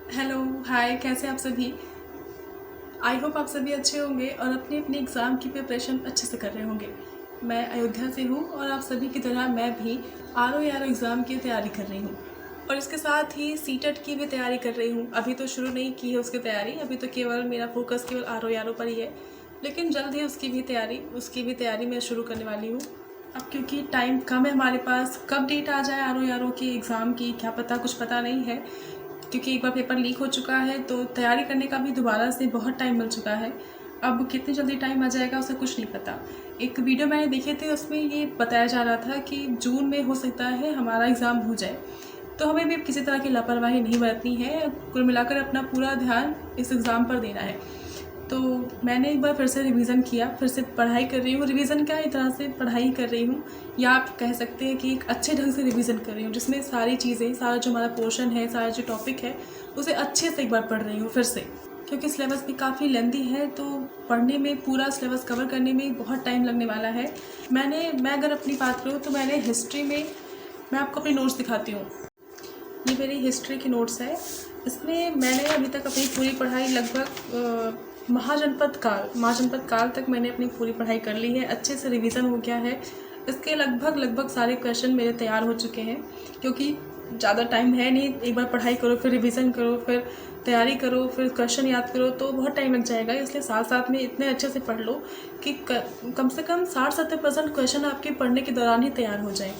Hello, हाय, कैसे आप सभी। आई होप आप सभी अच्छे होंगे और अपनी अपनी एग्ज़ाम की प्रिपरेशन अच्छे से कर रहे होंगे। मैं अयोध्या से हूँ और आप सभी की तरह मैं भी आर ओ एग्ज़ाम की तैयारी कर रही हूँ और इसके साथ ही सीटेट की भी तैयारी कर रही हूँ। अभी तो शुरू नहीं की है उसकी तैयारी, अभी तो केवल मेरा फोकस केवल आर ओ पर ही है, लेकिन जल्द ही उसकी भी तैयारी मैं शुरू करने वाली हूँ। अब क्योंकि टाइम कम है हमारे पास, कब डेट आ जाए आर ओ की एग्ज़ाम की क्या पता, कुछ पता नहीं है, क्योंकि एक बार पेपर लीक हो चुका है तो तैयारी करने का भी दोबारा से बहुत टाइम मिल चुका है। अब कितनी जल्दी टाइम आ जाएगा उसे कुछ नहीं पता। एक वीडियो मैंने देखे थे, उसमें ये बताया जा रहा था कि जून में हो सकता है हमारा एग्ज़ाम हो जाए, तो हमें भी किसी तरह की लापरवाही नहीं बरतनी है। कुल मिलाकर अपना पूरा ध्यान इस एग्ज़ाम पर देना है। तो मैंने एक बार फिर से रिवीज़न किया, फिर से पढ़ाई कर रही हूँ। रिवीज़न क्या, एक तरह से पढ़ाई कर रही हूँ, या आप कह सकते हैं कि एक अच्छे ढंग से रिवीज़न कर रही हूँ, जिसमें सारी चीज़ें, सारा जो हमारा पोर्शन है, सारा जो टॉपिक है, उसे अच्छे से एक बार पढ़ रही हूँ फिर से। क्योंकि सिलेबस भी काफ़ी लेंथी है, तो पढ़ने में, पूरा सिलेबस कवर करने में बहुत टाइम लगने वाला है। मैं अगर अपनी बात करूँ तो मैंने हिस्ट्री में, मैं आपको अपनी नोट्स दिखाती हूँ। ये मेरी हिस्ट्री की नोट्स है। इसमें मैंने अभी तक अपनी पूरी पढ़ाई लगभग महाजनपद काल तक मैंने अपनी पूरी पढ़ाई कर ली है। अच्छे से रिवीजन हो गया है। इसके लगभग सारे क्वेश्चन मेरे तैयार हो चुके हैं, क्योंकि ज़्यादा टाइम है नहीं। एक बार पढ़ाई करो, फिर रिवीजन करो, फिर तैयारी करो, फिर क्वेश्चन याद करो, तो बहुत टाइम लग जाएगा। इसलिए साथ साथ में इतने अच्छे से पढ़ लो कि कम से कम 60-70% क्वेश्चन आपके पढ़ने के दौरान ही तैयार हो जाए।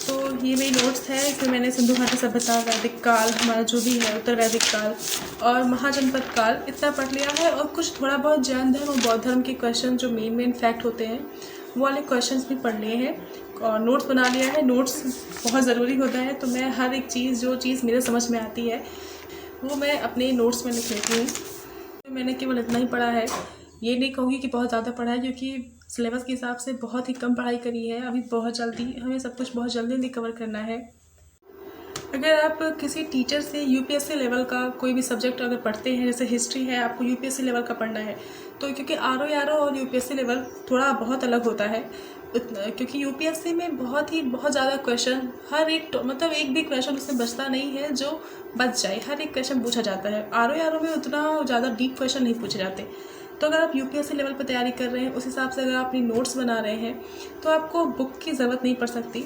तो ये मेरी नोट्स है। इसमें मैंने सिंधु घाटी सभ्यता, वैदिक काल, हमारा जो भी है उत्तर वैदिक काल और महाजनपद काल, इतना पढ़ लिया है। और कुछ थोड़ा बहुत जैन धर्म और बौद्ध धर्म के क्वेश्चन जो मेन फैक्ट होते हैं, वो वाले क्वेश्चंस भी पढ़ लिए हैं और नोट्स बना लिया है। नोट्स बहुत ज़रूरी होता है, तो मैं हर एक चीज़, जो चीज़ मेरे समझ में आती है, वो मैं अपने नोट्स में लिख लेती हूँ। मैंने केवल इतना ही पढ़ा है, ये नहीं कहूँगी कि बहुत ज़्यादा पढ़ा है, क्योंकि सिलेबस के हिसाब से बहुत ही कम पढ़ाई करी है। अभी बहुत जल्दी हमें सब कुछ बहुत जल्दी कवर करना है। अगर आप किसी टीचर से यूपीएससी लेवल का कोई भी सब्जेक्ट अगर पढ़ते हैं, जैसे हिस्ट्री है, आपको यूपीएससी लेवल का पढ़ना है, तो क्योंकि आर ओ और यूपीएससी लेवल थोड़ा बहुत अलग होता है, क्योंकि यूपीएससी में बहुत ज़्यादा क्वेश्चन, हर एक मतलब एक भी क्वेश्चन उसमें बचता नहीं है जो बच जाए, हर एक क्वेश्चन पूछा जाता है। आर ओ में उतना ज़्यादा डीप क्वेश्चन नहीं पूछे जाते। तो अगर आप यूपीएससी लेवल पर तैयारी कर रहे हैं, उस हिसाब से अगर आप अपनी नोट्स बना रहे हैं, तो आपको बुक की ज़रूरत नहीं पड़ सकती।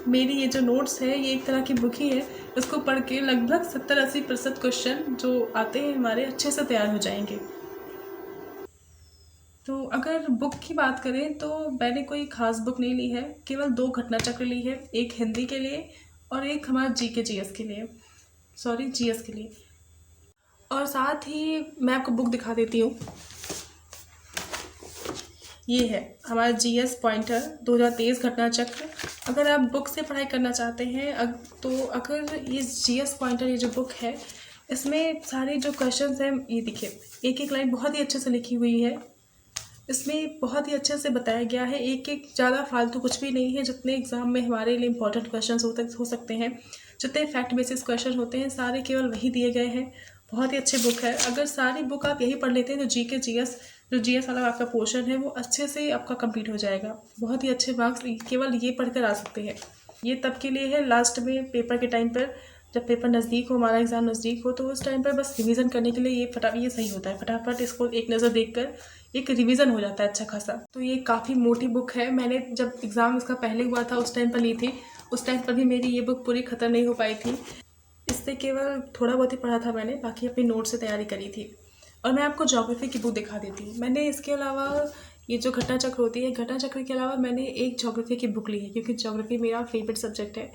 मेरी ये जो नोट्स है, ये एक तरह की बुक ही है। इसको पढ़ के लगभग 70-80% क्वेश्चन जो आते हैं हमारे, अच्छे से तैयार हो जाएंगे। तो अगर बुक की बात करें तो मैंने कोई ख़ास बुक नहीं ली है, केवल 2 घटना चक्र ली है, एक हिंदी के लिए और एक हमारा जीएस के लिए। और साथ ही मैं आपको बुक दिखा देती हूँ। ये है हमारा जीएस पॉइंटर 2023 घटना चक्र। अगर आप बुक से पढ़ाई करना चाहते हैं तो अगर ये जीएस पॉइंटर, ये जो बुक है, इसमें सारे जो क्वेश्चंस हैं, ये देखिए, एक एक लाइन बहुत ही अच्छे से लिखी हुई है। इसमें बहुत ही अच्छे से बताया गया है, एक एक, ज़्यादा फालतू कुछ भी नहीं है। जितने एग्ज़ाम में हमारे लिए इंपॉर्टेंट क्वेश्चन हो सकते हैं, जितने फैक्ट बेसिस क्वेश्चन होते हैं, सारे केवल वही दिए गए हैं। बहुत ही अच्छी बुक है। अगर सारी बुक आप यही पढ़ लेते हैं तो जो जीएस वाला आपका पोर्शन है, वो अच्छे से आपका कंप्लीट हो जाएगा। बहुत ही अच्छे मार्क्स केवल ये पढ़कर आ सकते हैं। ये तब के लिए है लास्ट में पेपर के टाइम पर, जब पेपर नज़दीक हो, हमारा एग्ज़ाम नज़दीक हो, तो उस टाइम पर बस रिवीजन करने के लिए ये सही होता है। फटाफट इसको एक नज़र देखकर एक रिवीजन हो जाता है अच्छा खासा। तो ये काफ़ी मोटी बुक है। मैंने जब एग्ज़ाम इसका पहले हुआ था उस टाइम पर ली थी, उस टाइम पर भी मेरी ये बुक पूरी ख़त्म नहीं हो पाई थी। इससे केवल थोड़ा बहुत ही पढ़ा था मैंने, बाकी अपनी नोट से तैयारी करी थी। और मैं आपको ज्योग्राफी की बुक दिखा देती हूँ। मैंने इसके अलावा, ये जो घटना चक्र होती है, घटना चक्र के अलावा मैंने एक ज्योग्राफी की बुक ली है, क्योंकि ज्योग्राफी मेरा फेवरेट सब्जेक्ट है।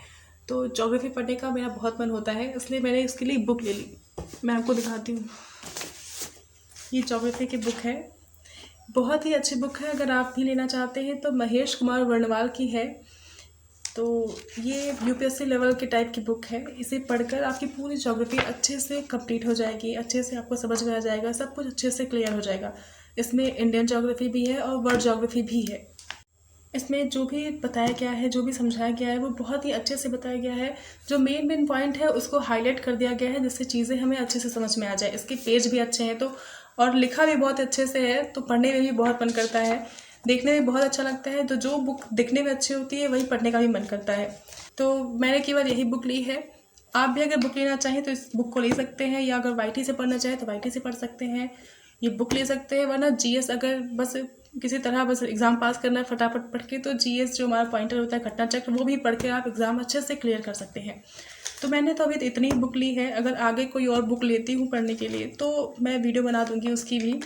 तो ज्योग्राफी पढ़ने का मेरा बहुत मन होता है, इसलिए मैंने इसके लिए बुक ले ली। मैं आपको दिखाती हूँ। ये ज्योग्राफी की बुक है, बहुत ही अच्छी बुक है। अगर आप भी लेना चाहते हैं तो महेश कुमार वर्णवाल की है। तो ये यूपीएससी लेवल के टाइप की बुक है। इसे पढ़कर आपकी पूरी ज्योग्राफी अच्छे से कंप्लीट हो जाएगी, अच्छे से आपको समझ में आ जाएगा, सब कुछ अच्छे से क्लियर हो जाएगा। इसमें इंडियन ज्योग्राफी भी है और वर्ल्ड ज्योग्राफी भी है। इसमें जो भी बताया गया है, जो भी समझाया गया है, वो बहुत ही अच्छे से बताया गया है। जो मेन पॉइंट है उसको हाईलाइट कर दिया गया है, जिससे चीज़ें हमें अच्छे से समझ में आ जाए। इसके पेज भी अच्छे हैं, तो और लिखा भी बहुत अच्छे से है, तो पढ़ने में भी बहुत मन करता है, देखने में बहुत अच्छा लगता है। तो जो बुक दिखने में अच्छी होती है, वही पढ़ने का भी मन करता है। तो मैंने केवल यही बुक ली है। आप भी अगर बुक लेना चाहें तो इस बुक को ले सकते हैं, या अगर वाईटी से पढ़ना चाहें तो वाईटी से पढ़ सकते हैं, ये बुक ले सकते हैं। वरना जीएस अगर बस किसी तरह बस एग्ज़ाम पास करना है फटाफट पढ़ के, तो जीएस जो हमारा पॉइंटर होता है घटना चक्र, वो भी पढ़ के आप एग्ज़ाम अच्छे से क्लियर कर सकते हैं। तो मैंने तो अभी इतनी बुक ली है, अगर आगे कोई और बुक लेती हूँ पढ़ने के लिए तो मैं वीडियो बना दूँगी उसकी भी।